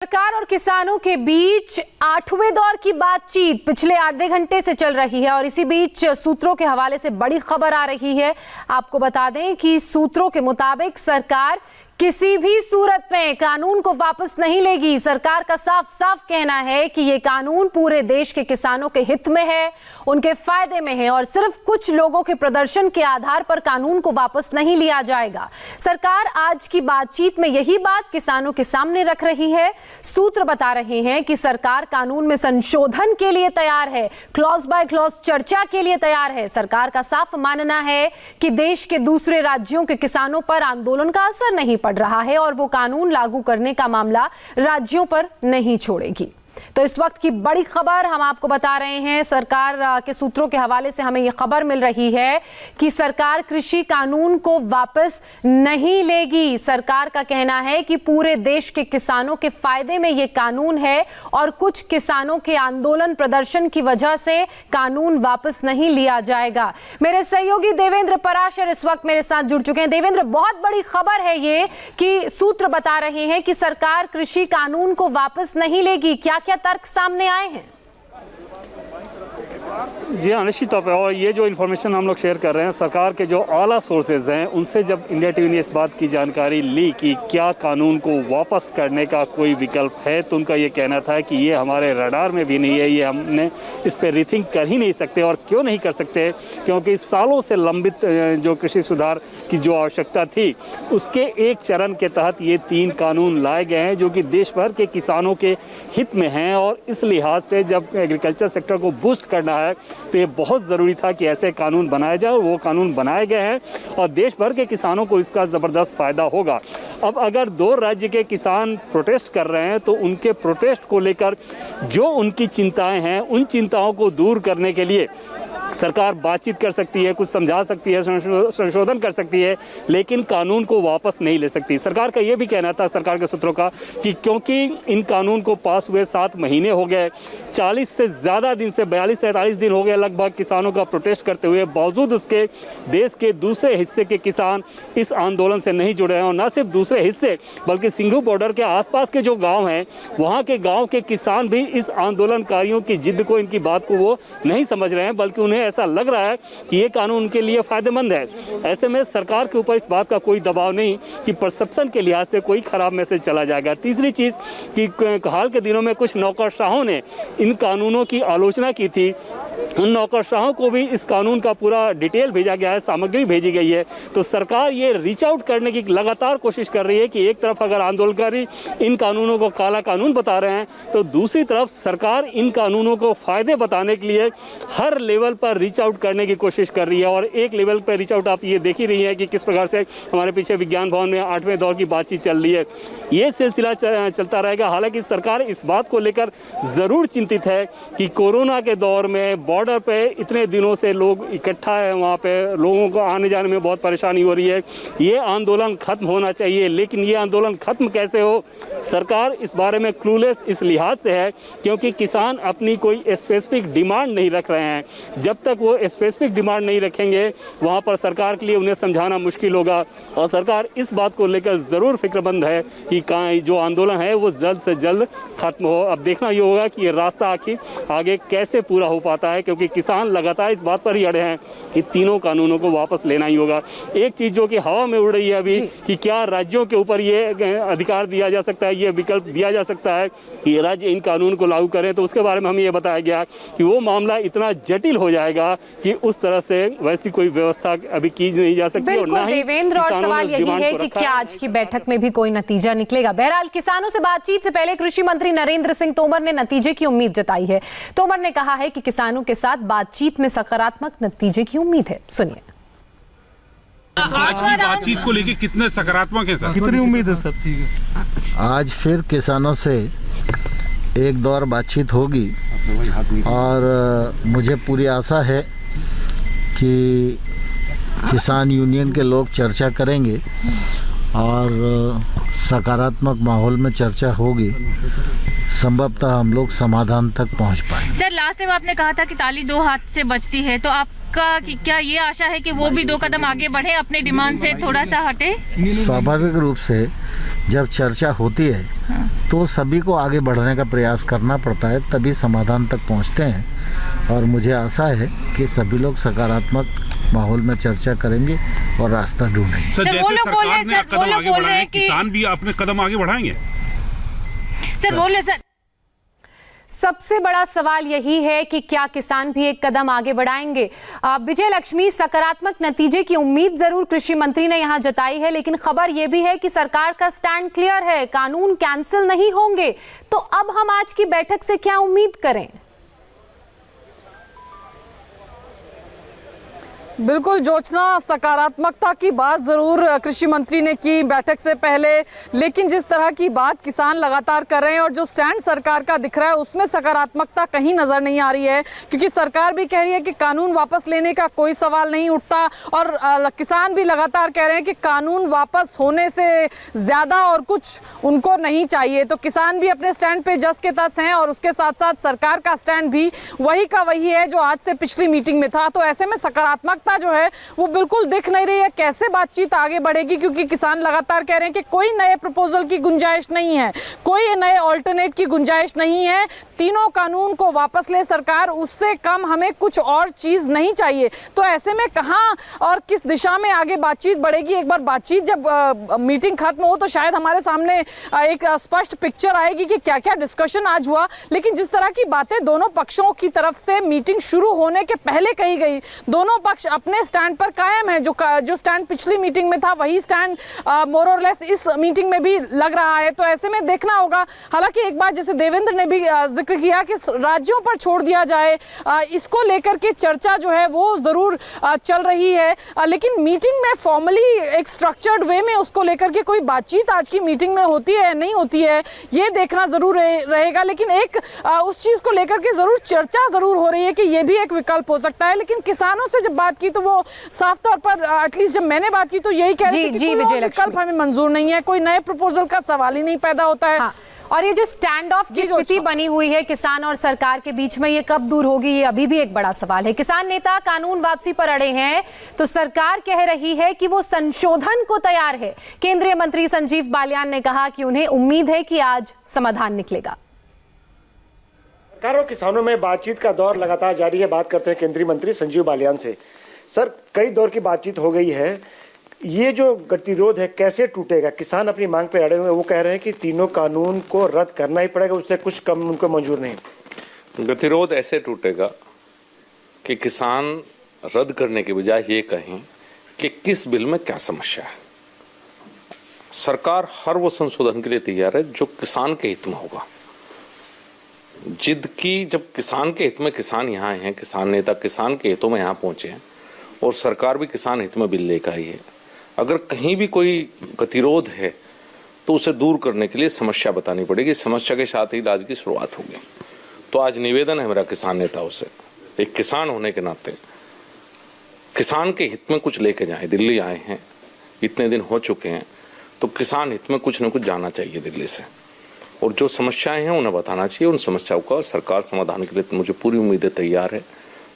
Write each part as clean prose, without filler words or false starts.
सरकार और किसानों के बीच 8वें दौर की बातचीत पिछले आधे घंटे से चल रही है और इसी बीच सूत्रों के हवाले से बड़ी खबर आ रही है। आपको बता दें कि सूत्रों के मुताबिक सरकार किसी भी सूरत में कानून को वापस नहीं लेगी। सरकार का साफ साफ कहना है कि यह कानून पूरे देश के किसानों के हित में है, उनके फायदे में है और सिर्फ कुछ लोगों के प्रदर्शन के आधार पर कानून को वापस नहीं लिया जाएगा। सरकार आज की बातचीत में यही बात किसानों के सामने रख रही है। सूत्र बता रहे हैं कि सरकार कानून में संशोधन के लिए तैयार है, क्लॉज बाय क्लॉज चर्चा के लिए तैयार है। सरकार का साफ मानना है कि देश के दूसरे राज्यों के किसानों पर आंदोलन का असर नहीं पड़ रहा है और वो कानून लागू करने का मामला राज्यों पर नहीं छोड़ेगी। तो इस वक्त की बड़ी खबर हम आपको बता रहे हैं। सरकार के सूत्रों के हवाले से हमें यह खबर मिल रही है कि सरकार कृषि कानून को वापस नहीं लेगी। सरकार का कहना है कि पूरे देश के किसानों के फायदे में यह कानून है और कुछ किसानों के आंदोलन प्रदर्शन की वजह से कानून वापस नहीं लिया जाएगा। मेरे सहयोगी देवेंद्र पराशर इस वक्त मेरे साथ जुड़ चुके हैं। देवेंद्र, बहुत बड़ी खबर है ये कि सूत्र बता रहे हैं कि सरकार कृषि कानून को वापस नहीं लेगी। क्या तर्क सामने आए हैं? जी हाँ, निश्चित तौर पर। और ये जो इन्फॉर्मेशन हम लोग शेयर कर रहे हैं, सरकार के जो आला सोर्सेज हैं उनसे जब इंडिया टीवी ने इस बात की जानकारी ली कि क्या कानून को वापस करने का कोई विकल्प है, तो उनका ये कहना था कि ये हमारे रडार में भी नहीं है, ये हमने इस पर रीथिंक कर ही नहीं सकते। और क्यों नहीं कर सकते? क्योंकि सालों से लंबित जो कृषि सुधार की जो आवश्यकता थी उसके एक चरण के तहत ये 3 कानून लाए गए हैं जो कि देश भर के किसानों के हित में हैं। और इस लिहाज से जब एग्रीकल्चर सेक्टर को बूस्ट करना है तो ये बहुत ज़रूरी था कि ऐसे कानून बनाए जाए। वो कानून बनाए गए हैं और देश भर के किसानों को इसका ज़बरदस्त फ़ायदा होगा। अब अगर 2 राज्य के किसान प्रोटेस्ट कर रहे हैं तो उनके प्रोटेस्ट को लेकर जो उनकी चिंताएं हैं उन चिंताओं को दूर करने के लिए सरकार बातचीत कर सकती है, कुछ समझा सकती है, संशोधन कर सकती है, लेकिन कानून को वापस नहीं ले सकती। सरकार का ये भी कहना था, सरकार के सूत्रों का, कि क्योंकि इन कानून को पास हुए 7 महीने हो गए, 40 से ज़्यादा दिन से 42-43 दिन हो गए लगभग किसानों का प्रोटेस्ट करते हुए, बावजूद उसके देश के दूसरे हिस्से के किसान इस आंदोलन से नहीं जुड़े हैं। और न सिर्फ दूसरे हिस्से बल्कि सिंघू बॉर्डर के आसपास के जो गाँव हैं वहाँ के गाँव के किसान भी इस आंदोलनकारियों की जिद को, इनकी बात को वो नहीं समझ रहे हैं, बल्कि उन्हें ऐसा लग रहा है कि ये कानून उनके लिए फायदेमंद है। ऐसे में सरकार के ऊपर इस बात का कोई दबाव नहीं कि परसेप्शन के लिहाज से कोई खराब मैसेज चला जाएगा। तीसरी चीज़ कि हाल के दिनों में कुछ नौकरशाहों ने इन कानूनों की आलोचना की थी, उन नौकरशाहों को भी इस कानून का पूरा डिटेल भेजा गया है, सामग्री भेजी गई है। तो सरकार ये रीच आउट करने की लगातार कोशिश कर रही है कि एक तरफ अगर आंदोलनकारी इन कानूनों को काला कानून बता रहे हैं तो दूसरी तरफ सरकार इन कानूनों को फायदे बताने के लिए हर लेवल पर रीच आउट करने की कोशिश कर रही है। और एक लेवल पर रीच आउट आप ये देख ही रही है कि किस प्रकार से हमारे पीछे विज्ञान भवन में 8वें दौर की बातचीत चल रही है। ये सिलसिला चलता रहेगा। हालांकि सरकार इस बात को लेकर ज़रूर चिंतित है कि कोरोना के दौर में बॉर्डर पे इतने दिनों से लोग इकट्ठा है, वहाँ पे लोगों को आने जाने में बहुत परेशानी हो रही है। ये आंदोलन खत्म होना चाहिए, लेकिन ये आंदोलन खत्म कैसे हो, सरकार इस बारे में क्लूलेस इस लिहाज से है क्योंकि किसान अपनी कोई स्पेसिफिक डिमांड नहीं रख रहे हैं। जब तक वो स्पेसिफिक डिमांड नहीं रखेंगे वहाँ पर सरकार के लिए उन्हें समझाना मुश्किल होगा। और सरकार इस बात को लेकर ज़रूर फिक्रमंद है कि जो आंदोलन है वो जल्द से जल्द खत्म हो। अब देखना ये होगा कि ये रास्ता आखिर आगे कैसे पूरा हो पाता है, क्योंकि किसान लगातार इस बात पर ही अड़े हैं कि 3 कानूनों को वापस लेना ही होगा। एक चीज़ जो कि हवा में उड़ रही है अभी कि क्या राज्यों के ऊपर ये अधिकार दिया जा सकता है, ये विकल्प दिया जा सकता है कि राज्य इन कानून को लागू करें, तो उसके बारे में हमें ये बताया गया कि वो मामला इतना जटिल हो जाएगा कि उस तरह से वैसी कोई व्यवस्था अभी की नहीं जा सकती। बिल्कुल देवेंद्र, और सवाल यही है कि क्या आज की बैठक में भी कोई नतीजा निकलेगा? बहरहाल किसानों से बातचीत से पहले कृषि मंत्री नरेंद्र सिंह तोमर ने नतीजे की उम्मीद जताई है। तोमर ने कहा है कि किसानों के साथ बातचीत में सकारात्मक नतीजे की उम्मीद है। सुनिए। आज की बातचीत को लेकर कितने सकारात्मक है सर? कितनी उम्मीद है सर? ठीक है, आज फिर किसानों से एक दौर बातचीत होगी और मुझे पूरी आशा है कि किसान यूनियन के लोग चर्चा करेंगे और सकारात्मक माहौल में चर्चा होगी। संभवतः हम लोग समाधान तक पहुंच पाएंगे। सर, लास्ट टाइम आपने कहा था कि ताली 2 हाथ से बजती है, तो आप आपका कि क्या ये आशा है कि वो भी 2 कदम आगे बढ़े, अपने डिमांड से थोड़ा सा हटे? स्वाभाविक रूप से जब चर्चा होती है तो सभी को आगे बढ़ने का प्रयास करना पड़ता है, तभी समाधान तक पहुंचते हैं। और मुझे आशा है कि सभी लोग सकारात्मक माहौल में चर्चा करेंगे और रास्ता ढूंढेंगे। सर, जैसे सरकार ने कदम आगे बढ़ाए, किसान भी अपने कदम आगे बढ़ाएंगे। सर बोले सर, सबसे बड़ा सवाल यही है कि क्या किसान भी एक कदम आगे बढ़ाएंगे। विजय लक्ष्मी, सकारात्मक नतीजे की उम्मीद जरूर कृषि मंत्री ने यहां जताई है, लेकिन खबर यह भी है कि सरकार का स्टैंड क्लियर है, कानून कैंसिल नहीं होंगे। तो अब हम आज की बैठक से क्या उम्मीद करें? बिल्कुल जोचना, सकारात्मकता की बात जरूर कृषि मंत्री ने की बैठक से पहले, लेकिन जिस तरह की बात किसान लगातार कर रहे हैं और जो स्टैंड सरकार का दिख रहा है उसमें सकारात्मकता कहीं नजर नहीं आ रही है, क्योंकि सरकार भी कह रही है कि कानून वापस लेने का कोई सवाल नहीं उठता और किसान भी लगातार कह रहे हैं कि कानून वापस होने से ज्यादा और कुछ उनको नहीं चाहिए। तो किसान भी अपने स्टैंड पे जस के तस हैं और उसके साथ साथ सरकार का स्टैंड भी वही का वही है जो आज से पिछली मीटिंग में था। तो ऐसे में सकारात्मकता जो है वो बिल्कुल दिख नहीं रही है। कैसे बातचीत आगे बढ़ेगी, क्योंकि किसान लगातार कह रहे हैं कि कोई नए प्रपोजल की गुंजाइश नहीं है, कोई नए ऑल्टरनेट की गुंजाइश नहीं है, तीनों कानून को वापस ले सरकार, उससे कम हमें कुछ और चीज नहीं चाहिए। तो ऐसे में कहां और किस दिशा में आगे बातचीत बढ़ेगी, एक बार बातचीत जब मीटिंग खत्म हो तो शायद हमारे सामने एक स्पष्ट पिक्चर आएगी कि क्या क्या डिस्कशन आज हुआ। लेकिन जिस तरह की बातें दोनों पक्षों की तरफ से मीटिंग शुरू होने के पहले कही गई, दोनों पक्ष अपने स्टैंड पर कायम है। जो स्टैंड पिछली मीटिंग में था वही स्टैंड मोर और लेस इस मीटिंग में भी लग रहा है। तो ऐसे में देखना होगा। हालांकि एक बात जैसे देवेंद्र ने भी जिक्र किया कि राज्यों पर छोड़ दिया जाए, इसको लेकर के चर्चा जो है वो जरूर चल रही है, लेकिन मीटिंग में फॉर्मली एक स्ट्रक्चर्ड वे में उसको लेकर के कोई बातचीत आज की मीटिंग में होती है नहीं होती है ये देखना जरूर रहेगा। लेकिन एक उस चीज को लेकर के जरूर चर्चा जरूर हो रही है कि ये भी एक विकल्प हो सकता है। लेकिन किसानों से जब बात की तो वो साफ तौर पर एटलीस्ट जब मैंने बात की तो यही कह रहे थे कि कोई और विकल्प हमें मंजूर नहीं है, कोई नए प्रपोजल का सवाल ही नहीं पैदा होता है। हाँ। और ये जो स्टैंड ऑफ की स्थिति बनी हुई है किसान और सरकार के बीच में, ये कब दूर होगी, ये अभी भी एक बड़ा सवाल है। किसान नेता कानून वापसी पर अड़े हैं तो सरकार कह रही है कि वो संशोधन को तैयार है। केंद्रीय मंत्री संजीव बालियान ने कहा कि उन्हें उम्मीद है कि आज समाधान निकलेगा। सरकार और किसानों में बातचीत का दौर लगातार जारी है। बात करते हैं केंद्रीय मंत्री संजीव बालियान से। सर, कई दौर की बातचीत हो गई है, ये जो गतिरोध है कैसे टूटेगा? किसान अपनी मांग पे अड़े हुए हैं, वो कह रहे हैं कि तीनों कानून को रद्द करना ही पड़ेगा, उससे कुछ कम उनको मंजूर नहीं। गतिरोध ऐसे टूटेगा कि किसान रद्द करने के बजाय ये कहें कि किस बिल में क्या समस्या है। सरकार हर वो संशोधन के लिए तैयार है जो किसान के हित में होगा। जिद की जब किसान के हित में किसान यहाँ हैं, किसान नेता किसान के हितों में यहाँ पहुंचे हैं और सरकार भी किसान हित में बिल लेकर आई है। अगर कहीं भी कोई गतिरोध है तो उसे दूर करने के लिए समस्या बतानी पड़ेगी। समस्या के साथ ही इलाज की शुरुआत होगी। तो आज निवेदन है मेरा किसान नेताओं से, एक किसान होने के नाते किसान के हित में कुछ लेके जाएं। दिल्ली आए हैं, इतने दिन हो चुके हैं, तो किसान हित में कुछ न कुछ जाना चाहिए दिल्ली से, और जो समस्याएं हैं उन्हें बताना चाहिए। उन समस्याओं का सरकार समाधान के लिए मुझे पूरी उम्मीदें तैयार है।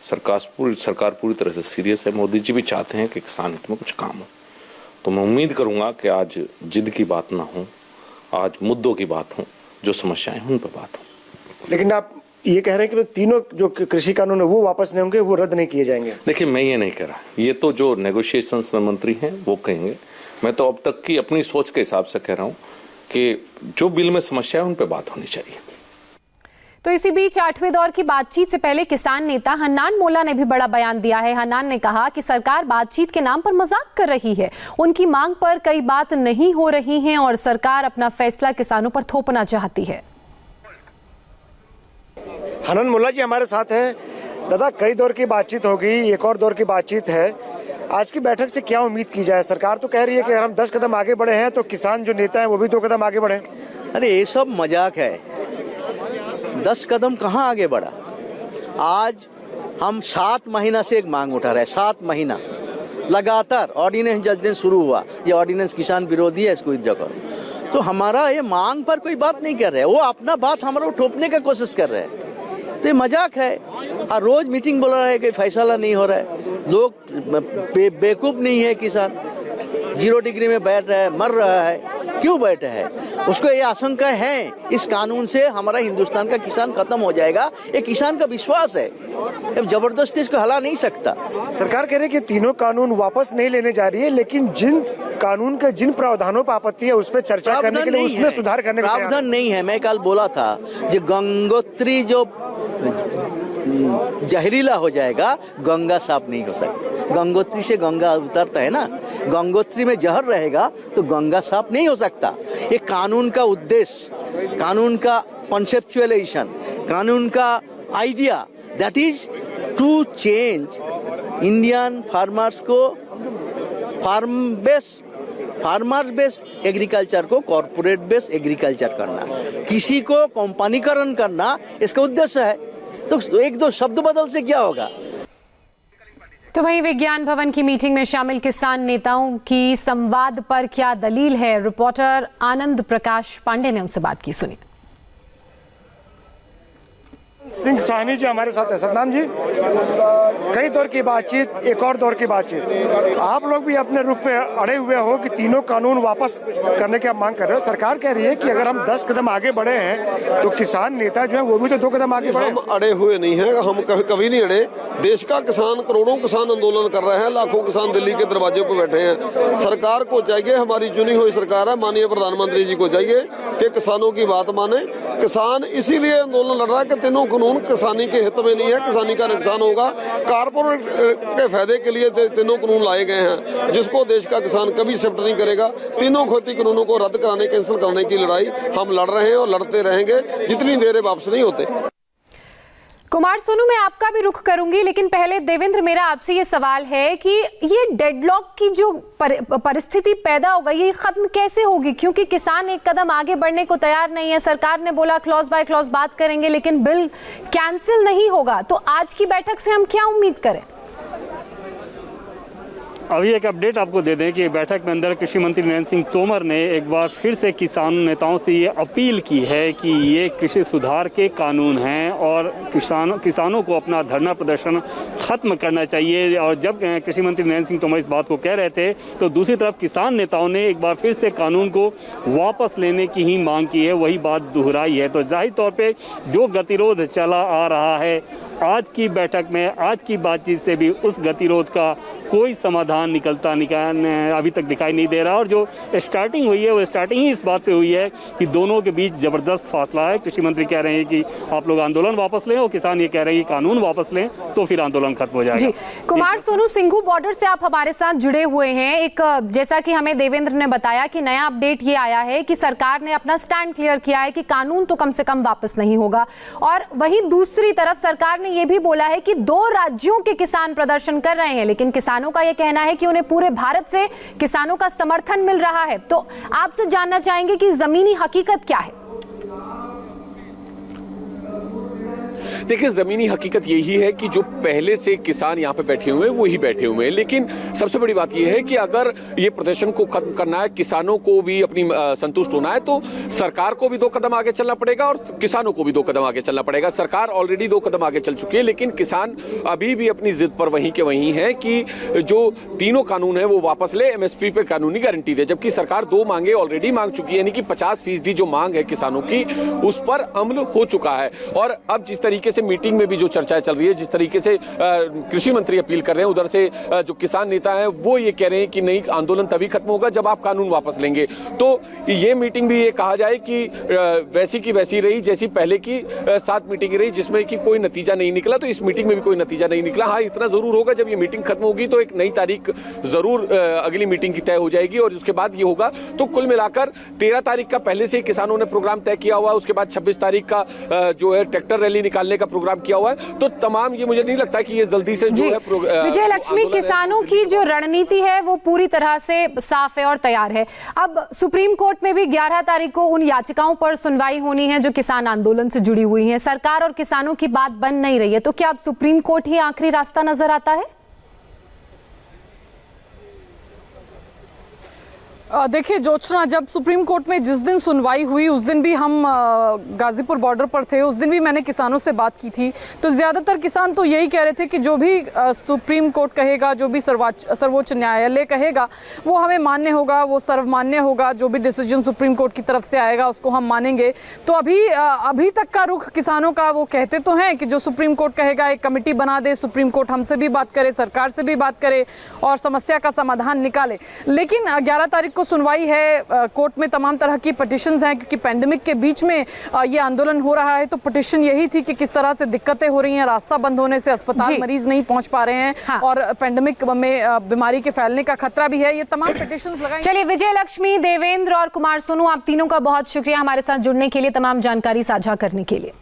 सरकार पूरी तरह से सीरियस है। मोदी जी भी चाहते हैं कि किसान हित में कुछ काम हो। तो मैं उम्मीद करूंगा कि आज जिद की बात ना हो, आज मुद्दों की बात हो, जो समस्याएं हैं उन पर बात हो। लेकिन आप ये कह रहे हैं कि तीनों जो कृषि कानून है वो वापस नहीं होंगे, वो रद्द नहीं किए जाएंगे। देखिए, मैं ये नहीं कह रहा, ये तो जो नेगोशिएशंस में मंत्री हैं वो कहेंगे। मैं तो अब तक की अपनी सोच के हिसाब से कह रहा हूँ कि जो बिल में समस्या है उन पर बात होनी चाहिए। तो इसी बीच 8वें दौर की बातचीत से पहले किसान नेता हन्नान मोल्ला ने भी बड़ा बयान दिया है। हन्नान ने कहा कि सरकार बातचीत के नाम पर मजाक कर रही है, उनकी मांग पर कई बात नहीं हो रही है और सरकार अपना फैसला किसानों पर थोपना चाहती है। हन्नान मोल्ला जी हमारे साथ हैं। दादा, कई दौर की बातचीत होगी, एक और दौर की बातचीत है। आज की बैठक से क्या उम्मीद की जाए? सरकार तो कह रही है कि अगर हम 10 कदम आगे बढ़े हैं तो किसान जो नेता है वो भी 2 कदम आगे बढ़े। अरे ये सब मजाक है, 10 कदम कहाँ आगे बढ़ा। आज हम 7 महीना से एक मांग उठा रहे हैं, 7 महीना लगातार। ऑर्डिनेंस जिस दिन शुरू हुआ, ये ऑर्डिनेंस किसान विरोधी है, इसको जगह तो हमारा ये मांग पर कोई बात नहीं कर रहे, वो अपना बात हमारा ठोपने का कोशिश कर रहे हैं। तो ये मजाक है। और रोज मीटिंग बोल रहा है कि फैसला नहीं हो रहा है। लोग बेवकूफ़ नहीं है, किसान 0 डिग्री में बैठ रहा है, मर रहा है, क्यों बैठा है? उसको ये आशंका है इस कानून से हमारा हिंदुस्तान का किसान खत्म हो जाएगा। ये किसान का विश्वास है, अब जबरदस्ती इसको हला नहीं सकता। सरकार कह रही है कि तीनों कानून वापस नहीं लेने जा रही है, लेकिन जिन कानून के जिन प्रावधानों पर आपत्ति है उस पर चर्चा करने के लिए, उसमें सुधार करने का प्रावधान नहीं है। मैं कल बोला था जो गंगोत्री जो जहरीला हो जाएगा, गंगा साफ नहीं हो सकती। गंगोत्री से गंगा उतरता है ना, गंगोत्री में जहर रहेगा तो गंगा साफ नहीं हो सकता। ये कानून का उद्देश्य, कानून का कॉन्सेप्चुअलाइजेशन, कानून का idea, that is to change Indian farmers को फार्मर बेस्ड एग्रीकल्चर को कॉर्पोरेट बेस्ड एग्रीकल्चर करना, किसी को कंपनीकरण करना, इसका उद्देश्य है। तो एक दो शब्द बदल से क्या होगा? तो वहीं विज्ञान भवन की मीटिंग में शामिल किसान नेताओं की संवाद पर क्या दलील है, रिपोर्टर आनंद प्रकाश पांडे ने उनसे बात की, सुनिए। सिंह साहनी जी हमारे साथ है। सतनाम जी, कई दौर की बातचीत, एक और दौर की बातचीत, आप लोग भी अपने रुख पे अड़े हुए हो कि तीनों कानून वापस करने की आप मांग कर रहे हो। सरकार कह रही है कि अगर हम 10 कदम आगे बढ़े हैं तो किसान नेता जो है वो भी तो 2 कदम आगे बढ़े। हम अड़े हुए नहीं हैं, हम कभी नहीं अड़े। देश का किसान, करोड़ों किसान आंदोलन कर रहे हैं, लाखों किसान दिल्ली के दरवाजे पर बैठे हैं। सरकार को चाहिए, हमारी चुनी हुई सरकार है, माननीय प्रधानमंत्री जी को चाहिए कि किसानों की बात माने। किसान इसीलिए आंदोलन लड़ रहा है कि तीनों कानून किसानी के हित में नहीं है, किसानी का नुकसान होगा। कारपोरेट के फायदे के लिए तीनों कानून लाए गए हैं, जिसको देश का किसान कभी एक्सेप्ट नहीं करेगा। तीनों खेती कानूनों को रद्द कराने, कैंसिल करने की लड़ाई हम लड़ रहे हैं और लड़ते रहेंगे जितनी देर वापस नहीं होते। कुमार सोनू, मैं आपका भी रुख करूंगी, लेकिन पहले देवेंद्र, मेरा आपसे ये सवाल है कि ये डेडलॉक की जो परिस्थिति पैदा हो गई, ये खत्म कैसे होगी? क्योंकि किसान एक कदम आगे बढ़ने को तैयार नहीं है। सरकार ने बोला क्लॉज बाय क्लॉज बात करेंगे, लेकिन बिल कैंसिल नहीं होगा। तो आज की बैठक से हम क्या उम्मीद करें? अभी एक अपडेट आपको दे दें कि बैठक में अंदर कृषि मंत्री नरेंद्र सिंह तोमर ने एक बार फिर से किसान नेताओं से ये अपील की है कि ये कृषि सुधार के कानून हैं और किसानों को अपना धरना प्रदर्शन खत्म करना चाहिए। और जब कृषि मंत्री नरेंद्र सिंह तोमर इस बात को कह रहे थे तो दूसरी तरफ किसान नेताओं ने एक बार फिर से कानून को वापस लेने की ही मांग की है, वही बात दोहराई है। तो जाहिर तौर पर जो गतिरोध चला आ रहा है, आज की बैठक में, आज की बातचीत से भी उस गतिरोध का कोई समाधान अभी तक दिखाई नहीं दे रहा। और जो स्टार्टिंग हुई है वो स्टार्टिंग ही इस बात पे हुई है कि दोनों के बीच जबरदस्त फासला है। कृषि मंत्री कह रहे हैं कि आप लोग आंदोलन वापस लें और किसान ये कह रहे हैं कि कानून वापस लें तो फिर आंदोलन खत्म हो जाएगा। जी, कुमार सोनू, सिंघू बॉर्डर से आप हमारे साथ जुड़े हुए हैं। एक जैसा कि हमें देवेंद्र ने बताया कि नया अपडेट ये आया है कि सरकार ने अपना स्टैंड क्लियर किया है कि कानून तो कम से कम वापस नहीं होगा। और वहीं दूसरी तरफ सरकार ने यह भी बोला है कि 2 राज्यों के किसान प्रदर्शन कर रहे हैं, लेकिन किसानों का यह कहना है कि उन्हें पूरे भारत से किसानों का समर्थन मिल रहा है। तो आपसे जानना चाहेंगे कि जमीनी हकीकत क्या है? देखिए, जमीनी हकीकत यही है कि जो पहले से किसान यहाँ पे बैठे हुए हैं वो ही बैठे हुए हैं। लेकिन सबसे बड़ी बात यह है कि अगर ये प्रदर्शन को खत्म करना है, किसानों को भी अपनी संतुष्ट होना है, तो सरकार को भी 2 कदम आगे चलना पड़ेगा और किसानों को भी 2 कदम आगे चलना पड़ेगा। सरकार ऑलरेडी 2 कदम आगे चल चुकी है, लेकिन किसान अभी भी अपनी जिद पर वहीं के वहीं है कि जो तीनों कानून है वो वापस ले, एमएसपी पे कानूनी गारंटी दे। जबकि सरकार 2 मांगे ऑलरेडी मांग चुकी है, यानी कि 50% जो मांग है किसानों की उस पर अमल हो चुका है। और अब जिस तरीके से मीटिंग में भी जो चर्चाएं चल रही है, जिस तरीके से कृषि मंत्री अपील कर रहे हैं, उधर से जो किसान नेता हैं वो ये कह रहे हैं कि नहीं, आंदोलन तभी खत्म होगा जब आप कानून वापस लेंगे। तो ये मीटिंग भी ये कहा जाए कि वैसी की वैसी रही जैसी पहले की 7 मीटिंग रही, जिसमें कि कोई नतीजा नहीं निकला। तो इस मीटिंग में भी कोई नतीजा नहीं निकला। हाँ, इतना जरूर होगा, जब ये मीटिंग खत्म होगी तो एक नई तारीख जरूर अगली मीटिंग की तय हो जाएगी और उसके बाद ये होगा। तो कुल मिलाकर 13 तारीख का पहले से ही किसानों ने प्रोग्राम तय किया हुआ है। उसके बाद 26 तारीख का जो है ट्रैक्टर रैली निकालने का प्रोग्राम किया हुआ है। तो तमाम, ये मुझे नहीं लगता कि ये जल्दी से जो है विजय लक्ष्मी, किसानों की जो रणनीति है वो पूरी तरह से साफ है और तैयार है। अब सुप्रीम कोर्ट में भी 11 तारीख को उन याचिकाओं पर सुनवाई होनी है जो किसान आंदोलन से जुड़ी हुई हैं। सरकार और किसानों की बात बन नहीं रही है, तो क्या अब सुप्रीम कोर्ट ही आखिरी रास्ता नजर आता है? देखिए जोत्सना, जब सुप्रीम कोर्ट में जिस दिन सुनवाई हुई उस दिन भी हम गाजीपुर बॉर्डर पर थे, उस दिन भी मैंने किसानों से बात की थी। तो ज़्यादातर किसान तो यही कह रहे थे कि जो भी सुप्रीम कोर्ट कहेगा, जो भी सर्वोच्च न्यायालय कहेगा वो हमें मान्य होगा, वो सर्वमान्य होगा। जो भी डिसीजन सुप्रीम कोर्ट की तरफ से आएगा उसको हम मानेंगे। तो अभी तक का रुख किसानों का, वो कहते तो हैं कि जो सुप्रीम कोर्ट कहेगा एक कमेटी बना दे, सुप्रीम कोर्ट हमसे भी बात करे, सरकार से भी बात करे और समस्या का समाधान निकाले। लेकिन 11 तारीख को सुनवाई है, कोर्ट में तमाम तरह की पिटीशंस हैं, क्योंकि पेंडेमिक के बीच में ये आंदोलन हो रहा है। तो पिटीशन यही थी कि किस तरह से दिक्कतें हो रही हैं, रास्ता बंद होने से अस्पताल मरीज नहीं पहुंच पा रहे हैं। हाँ। और पेंडेमिक में बीमारी के फैलने का खतरा भी है। ये तमाम पिटीशंस लगाई। चलिए, विजय लक्ष्मी, देवेंद्र और कुमार सोनू, आप तीनों का बहुत शुक्रिया हमारे साथ जुड़ने के लिए, तमाम जानकारी साझा करने के लिए।